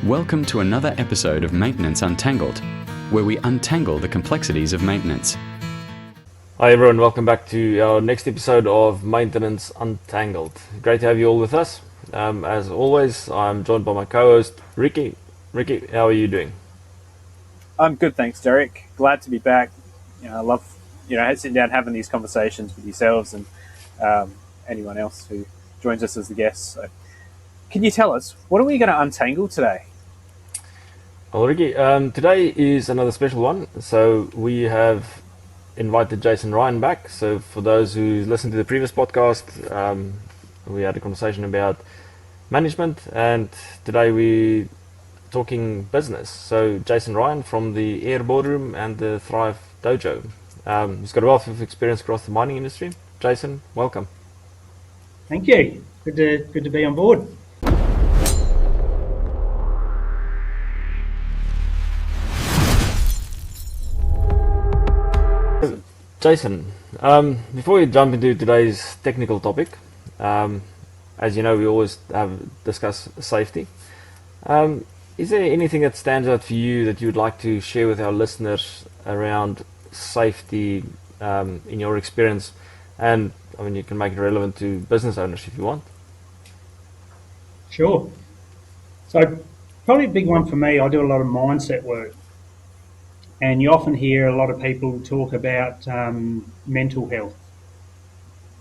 Welcome to another episode of Maintenance Untangled, where we untangle the complexities of maintenance. Hi everyone, welcome back to our next episode of Maintenance Untangled. Great to have you all with us. As always, I'm joined by my co-host, Ricky. Ricky, how are you doing? I'm good, thanks, Derek. Glad to be back. I love, sitting down having these conversations with yourselves and anyone else who joins us as the guest. So, can you tell us, what are we going to untangle today? Well, Ricky, today is another special one. So we have invited Jason Ryan back. So for those who listened to the previous podcast, we had a conversation about management, and today we're talking business. So Jason Ryan from the Air Boardroom and the Thrive Dojo. He's got a wealth of experience across the mining industry. Jason, welcome. Thank you. Good to be on board. Jason, before we jump into today's technical topic, as you know, we always discuss safety. Is there anything that stands out for you that you would like to share with our listeners around safety in your experience? And I mean, you can make it relevant to business owners if you want. Sure. So probably a big one for me, I do a lot of mindset work. And you often hear a lot of people talk about mental health.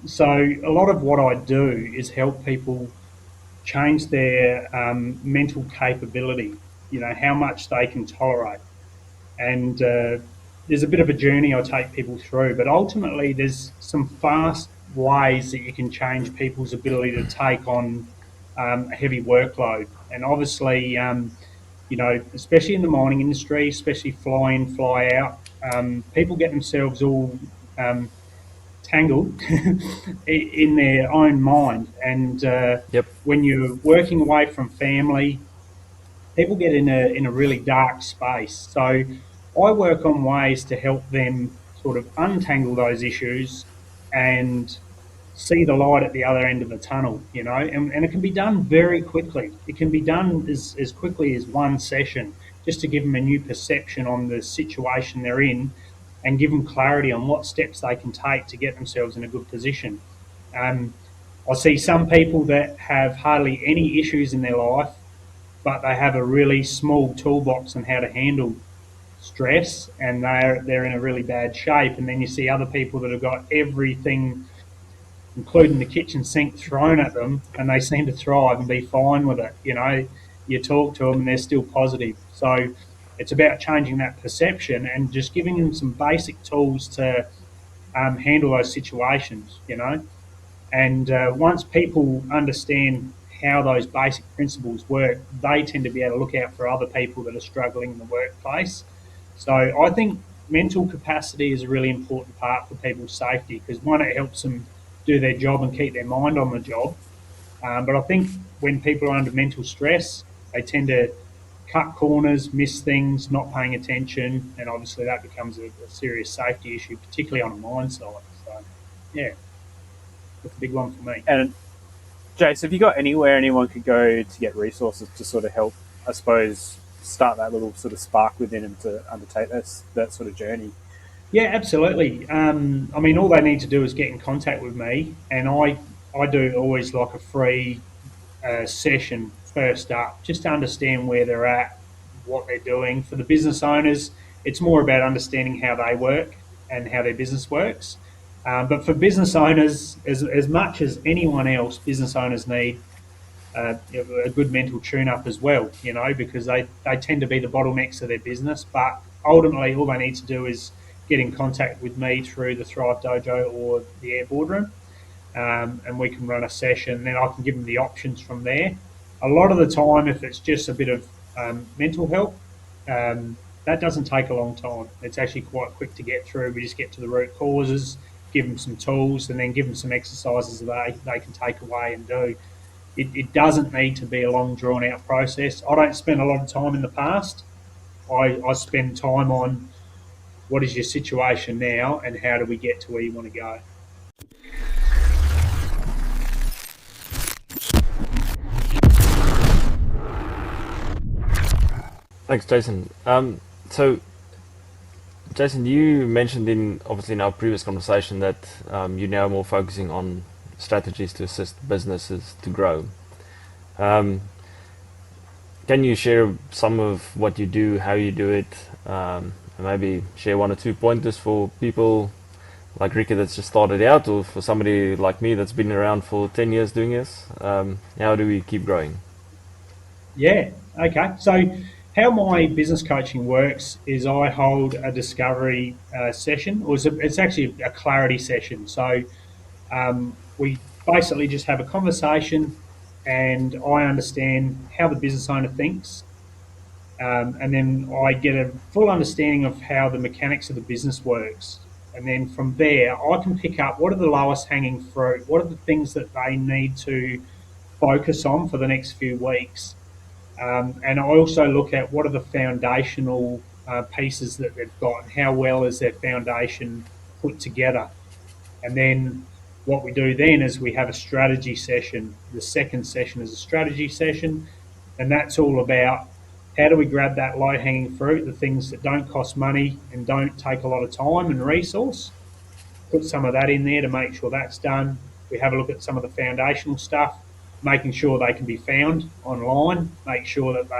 So a lot of what I do is help people change their mental capability, how much they can tolerate. And there's a bit of a journey I take people through, but ultimately there's some fast ways that you can change people's ability to take on a heavy workload. And obviously, especially in the mining industry, especially fly in, fly out, people get themselves all tangled in their own mind. And when you're working away from family, people get in a really dark space. So I work on ways to help them sort of untangle those issues and see the light at the other end of the tunnel, and it can be done very quickly. It can be done as quickly as one session, just to give them a new perception on the situation they're in and give them clarity on what steps they can take to get themselves in a good position. I see some people that have hardly any issues in their life, but they have a really small toolbox on how to handle stress, and they're in a really bad shape. And then you see other people that have got everything, including the kitchen sink, thrown at them, and they seem to thrive and be fine with it. You talk to them and they're still positive. So it's about changing that perception and just giving them some basic tools to handle those situations, And once people understand how those basic principles work, they tend to be able to look out for other people that are struggling in the workplace. So I think mental capacity is a really important part for people's safety, because one, it helps them do their job and keep their mind on the job. But I think when people are under mental stress, they tend to cut corners, miss things, not paying attention, and obviously that becomes a serious safety issue, particularly on a mine site. So, yeah, that's a big one for me. And Jace, have you got anywhere anyone could go to get resources to sort of help, I suppose, start that little sort of spark within them to undertake that sort of journey? Yeah, absolutely. All they need to do is get in contact with me, and I do always like a free session first up, just to understand where they're at, what they're doing. For the business owners, it's more about understanding how they work and how their business works. But for business owners, as much as anyone else, business owners need a good mental tune-up as well, because they tend to be the bottlenecks of their business. But ultimately, all they need to do is get in contact with me through the Thrive Dojo or the Air Boardroom, and we can run a session. Then I can give them the options from there. A lot of the time, if it's just a bit of mental help, that doesn't take a long time. It's actually quite quick to get through. We just get to the root causes, give them some tools, and then give them some exercises that they can take away and do. It doesn't need to be a long, drawn-out process. I don't spend a lot of time in the past. I spend time on what is your situation now and how do we get to where you want to go. Thanks, Jason. So, Jason, you mentioned obviously in our previous conversation that you're now more focusing on strategies to assist businesses to grow. Um, can you share some of what you do, how you do it, and maybe share one or two pointers for people like Ricky that's just started out, or for somebody like me that's been around for 10 years doing this? How do we keep growing? Yeah. Okay. So, how my business coaching works is I hold a discovery session, or it's actually a clarity session. So, we basically just have a conversation, and I understand how the business owner thinks, and then I get a full understanding of how the mechanics of the business works. And then from there, I can pick up what are the lowest hanging fruit, what are the things that they need to focus on for the next few weeks. And I also look at what are the foundational pieces that they've got and how well is their foundation put together. And then what we do then is we have a strategy session. The second session is a strategy session, and that's all about how do we grab that low hanging fruit, the things that don't cost money and don't take a lot of time and resource, put some of that in there to make sure that's done. We have a look at some of the foundational stuff, making sure they can be found online, make sure that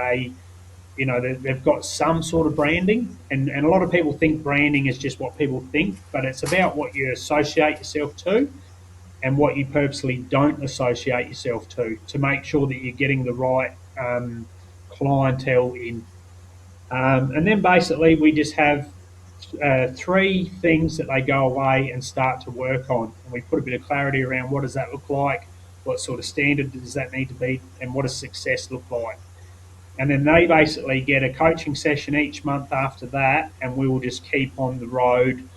they've got some sort of branding. And a lot of people think branding is just what people think, but it's about what you associate yourself to and what you purposely don't associate yourself to make sure that you're getting the right clientele in. And then basically we just have three things that they go away and start to work on. And we put a bit of clarity around what does that look like, what sort of standard does that need to be, and what does success look like. And then they basically get a coaching session each month after that, and we will just keep on the road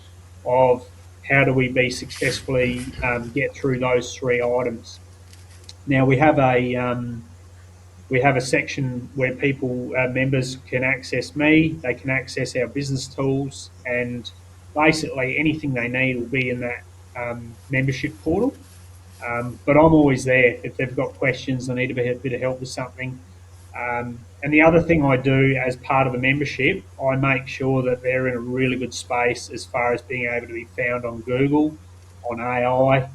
of how do we be successfully get through those three items. Now we have a section where people members can access me, they can access our business tools, and basically anything they need will be in that membership portal. But I'm always there if they've got questions, they need a bit of help with something. And the other thing I do as part of the membership, I make sure that they're in a really good space as far as being able to be found on Google, on AI,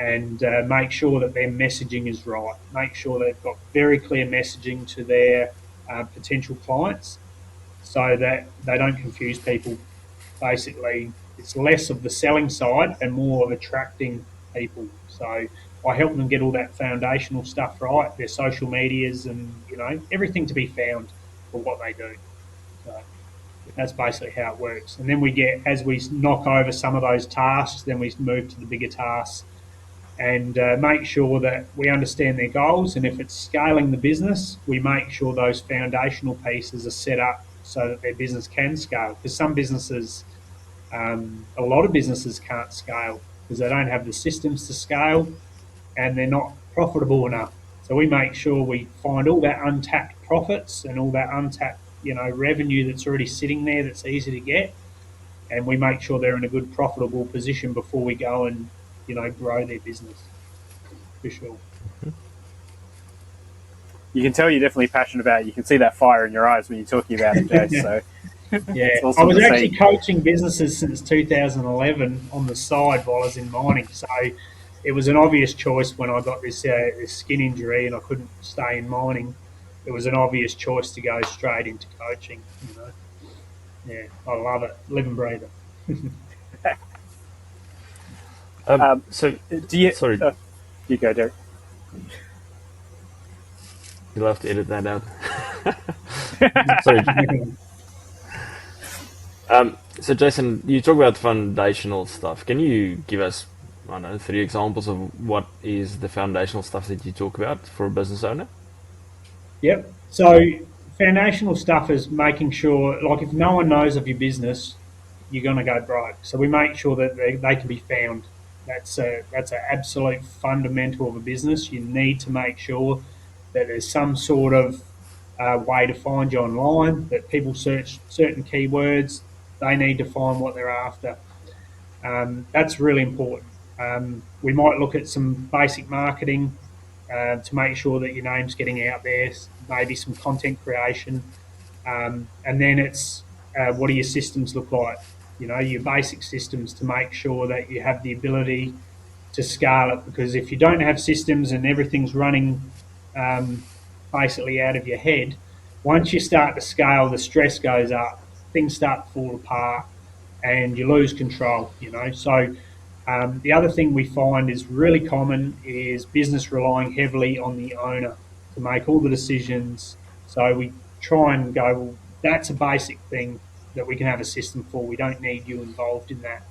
and make sure that their messaging is right. Make sure they've got very clear messaging to their potential clients so that they don't confuse people. Basically, it's less of the selling side and more of attracting people. So I help them get all that foundational stuff right, their social medias, and everything to be found for what they do. So that's basically how it works. And then as we knock over some of those tasks, then we move to the bigger tasks and make sure that we understand their goals. And if it's scaling the business, we make sure those foundational pieces are set up so that their business can scale. Because some businesses, a lot of businesses can't scale because they don't have the systems to scale and they're not profitable enough. So we make sure we find all that untapped profits and all that untapped, revenue that's already sitting there that's easy to get, and we make sure they're in a good profitable position before we go and grow their business for sure. You can tell you're definitely passionate about it. You can see that fire in your eyes when you're talking about it, Jace. So Yeah, it's I awesome was to actually see. coaching businesses since 2011 on the side while I was in mining. So it was an obvious choice when I got this skin injury and I couldn't stay in mining. It was an obvious choice to go straight into coaching. Yeah, I love it, live and breathe it. So, Do you? sorry, You go, Derek. you'll have to edit that out. Sorry. So, Jason, you talk about foundational stuff. Can you give us, I don't know, three examples of what is the foundational stuff that you talk about for a business owner? Yep. So foundational stuff is making sure, like, if no one knows of your business, you're going to go broke. So we make sure that they can be found. That's an absolute fundamental of a business. You need to make sure that there's some sort of way to find you online. That people search certain keywords, they need to find what they're after. That's really important. We might look at some basic marketing to make sure that your name's getting out there, maybe some content creation. And then it's what do your systems look like? Your basic systems to make sure that you have the ability to scale it. Because if you don't have systems and everything's running basically out of your head, once you start to scale, the stress goes up, things start to fall apart, and you lose control. So the other thing we find is really common is business relying heavily on the owner to make all the decisions. So we try and go, well, that's a basic thing that we can have a system for. We don't need you involved in that,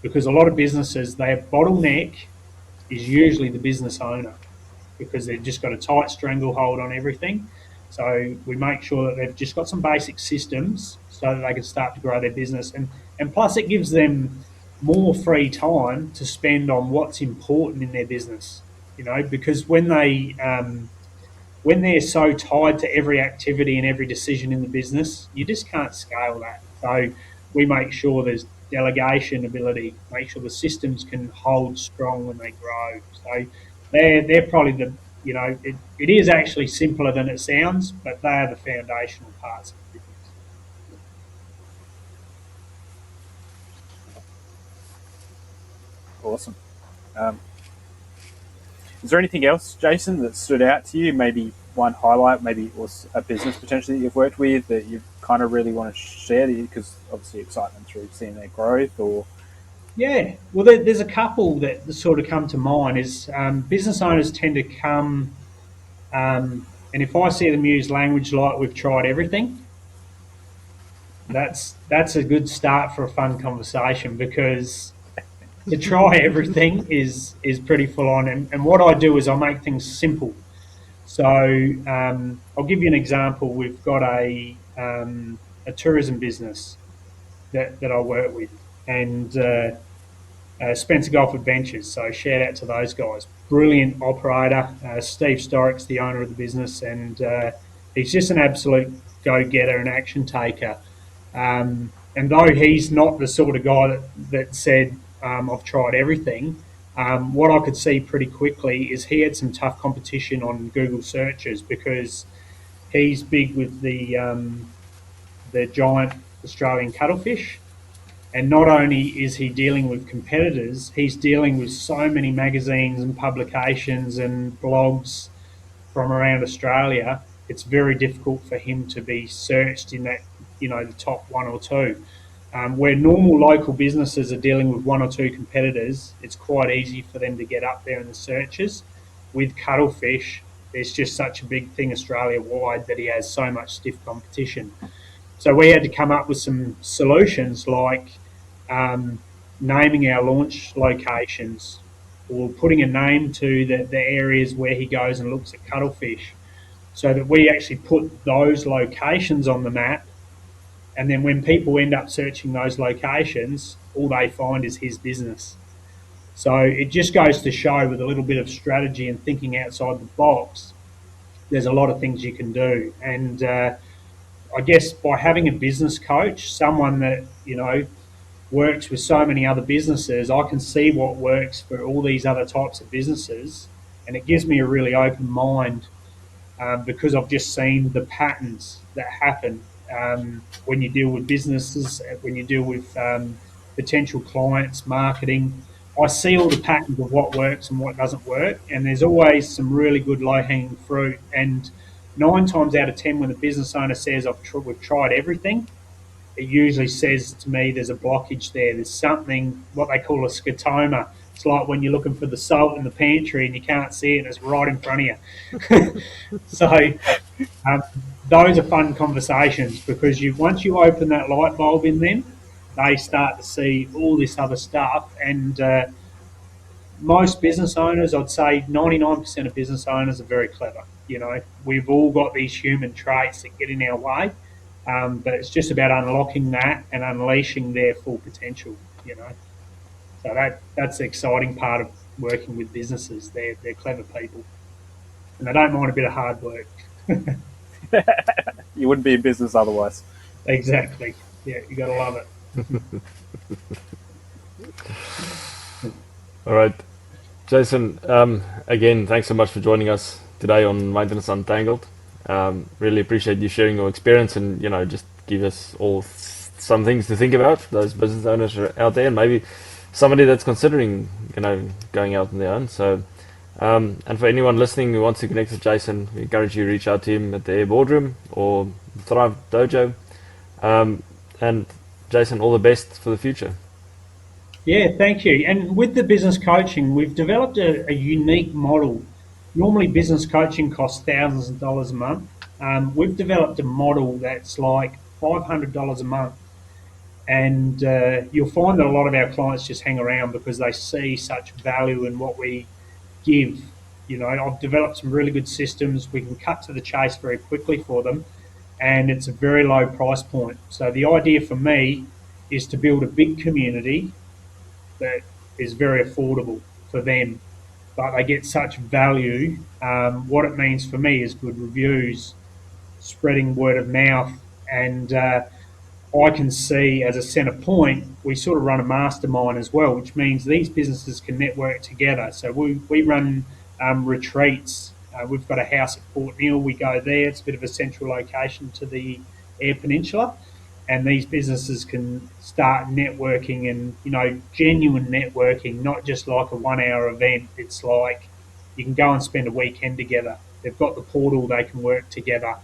because a lot of businesses, their bottleneck is usually the business owner, because they've just got a tight stranglehold on everything. So we make sure that they've just got some basic systems so that they can start to grow their business. And plus, it gives them more free time to spend on what's important in their business. Because when they're so tied to every activity and every decision in the business, you just can't scale that. So we make sure there's delegation ability, make sure the systems can hold strong when they grow. So they're probably it is actually simpler than it sounds, but they are the foundational parts of the business. Awesome. Is there anything else, Jason, that stood out to you? Maybe one highlight, maybe it was a business potentially that you've worked with that you kind of really want to share, because obviously excitement through seeing their growth, or Yeah, well, there's a couple that sort of come to mind. Is business owners tend to come, and if I see them use language like "we've tried everything," that's a good start for a fun conversation, because to try everything is pretty full on. And what I do is I make things simple. So I'll give you an example. We've got a tourism business that I work with, and Spencer Golf Adventures. So shout out to those guys. Brilliant operator. Steve Storrick's the owner of the business, and he's just an absolute go-getter and action taker. And though he's not the sort of guy that said, I've tried everything, what I could see pretty quickly is he had some tough competition on Google searches, because he's big with the giant Australian cuttlefish. And not only is he dealing with competitors, he's dealing with so many magazines and publications and blogs from around Australia. It's very difficult for him to be searched in that, the top one or two. Where normal local businesses are dealing with one or two competitors, it's quite easy for them to get up there in the searches. With cuttlefish, there's just such a big thing Australia-wide that he has so much stiff competition. So we had to come up with some solutions like naming our launch locations, or putting a name to the areas where he goes and looks at cuttlefish, so that we actually put those locations on the map. And then when people end up searching those locations, all they find is his business. So it just goes to show, with a little bit of strategy and thinking outside the box, there's a lot of things you can do. And I guess by having a business coach, someone that, works with so many other businesses, I can see what works for all these other types of businesses. And it gives me a really open mind, because I've just seen the patterns that happen when you deal with businesses, when you deal with potential clients, marketing. I see all the patterns of what works and what doesn't work, and there's always some really good low-hanging fruit. And 9 times out of 10, when the business owner says, we've tried everything, it usually says to me there's a blockage there. There's something, what they call a scotoma. It's like when you're looking for the salt in the pantry and you can't see it and it's right in front of you. So those are fun conversations, because once you open that light bulb in them, they start to see all this other stuff. And most business owners, I'd say 99% of business owners are very clever. We've all got these human traits that get in our way, but it's just about unlocking that and unleashing their full potential. So that's the exciting part of working with businesses. They're clever people, and they don't mind a bit of hard work. you wouldn't be in business otherwise. Exactly. Yeah, you got to love it. All right, Jason. Again, thanks so much for joining us today on Maintenance Untangled. Really appreciate you sharing your experience and just give us all some things to think about. Those business owners are out there, and maybe somebody that's considering going out on their own. So. And for anyone listening who wants to connect with Jason, we encourage you to reach out to him at the Air Boardroom or Thrive Dojo. And Jason, all the best for the future. Yeah, thank you. And with the business coaching, we've developed a unique model. Normally, business coaching costs thousands of dollars a month. We've developed a model that's like $500 a month. And you'll find that a lot of our clients just hang around because they see such value in what we give. I've developed some really good systems. We can cut to the chase very quickly for them, and it's a very low price point. So the idea for me is to build a big community that is very affordable for them, but they get such value. What it means for me is good reviews, spreading word of mouth, and I can see as a centre point, we sort of run a mastermind as well, which means these businesses can network together. So we run retreats. We've got a house at Port Neal. We go there. It's a bit of a central location to the Eyre Peninsula. And these businesses can start networking and, genuine networking, not just like a 1 hour event. It's like you can go and spend a weekend together. They've got the portal, they can work together.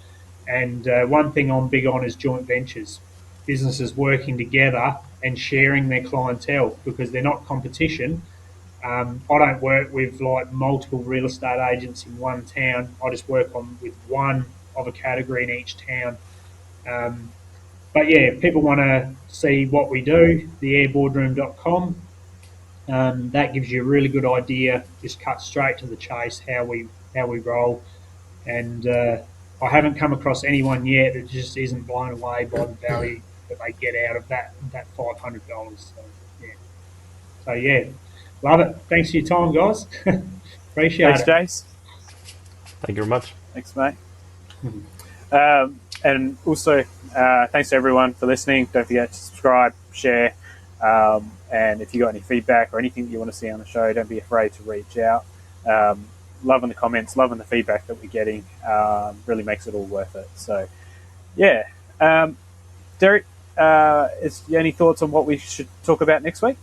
And one thing I'm big on is joint ventures, businesses working together and sharing their clientele because they're not competition. I don't work with like multiple real estate agents in one town. I just work with one of a category in each town. But yeah, if people want to see what we do, theairboardroom.com, that gives you a really good idea. Just cut straight to the chase how we roll. And I haven't come across anyone yet that just isn't blown away by the value that they get out of that $500. So yeah, love it. Thanks for your time, guys. Appreciate Thanks, it. Jace. Thank you very much. Thanks, mate. And also, thanks to everyone for listening. Don't forget to subscribe, share, and if you got any feedback or anything that you want to see on the show, don't be afraid to reach out. Loving the comments, loving the feedback that we're getting. Really makes it all worth it. So, yeah. Derek, is there any thoughts on what we should talk about next week?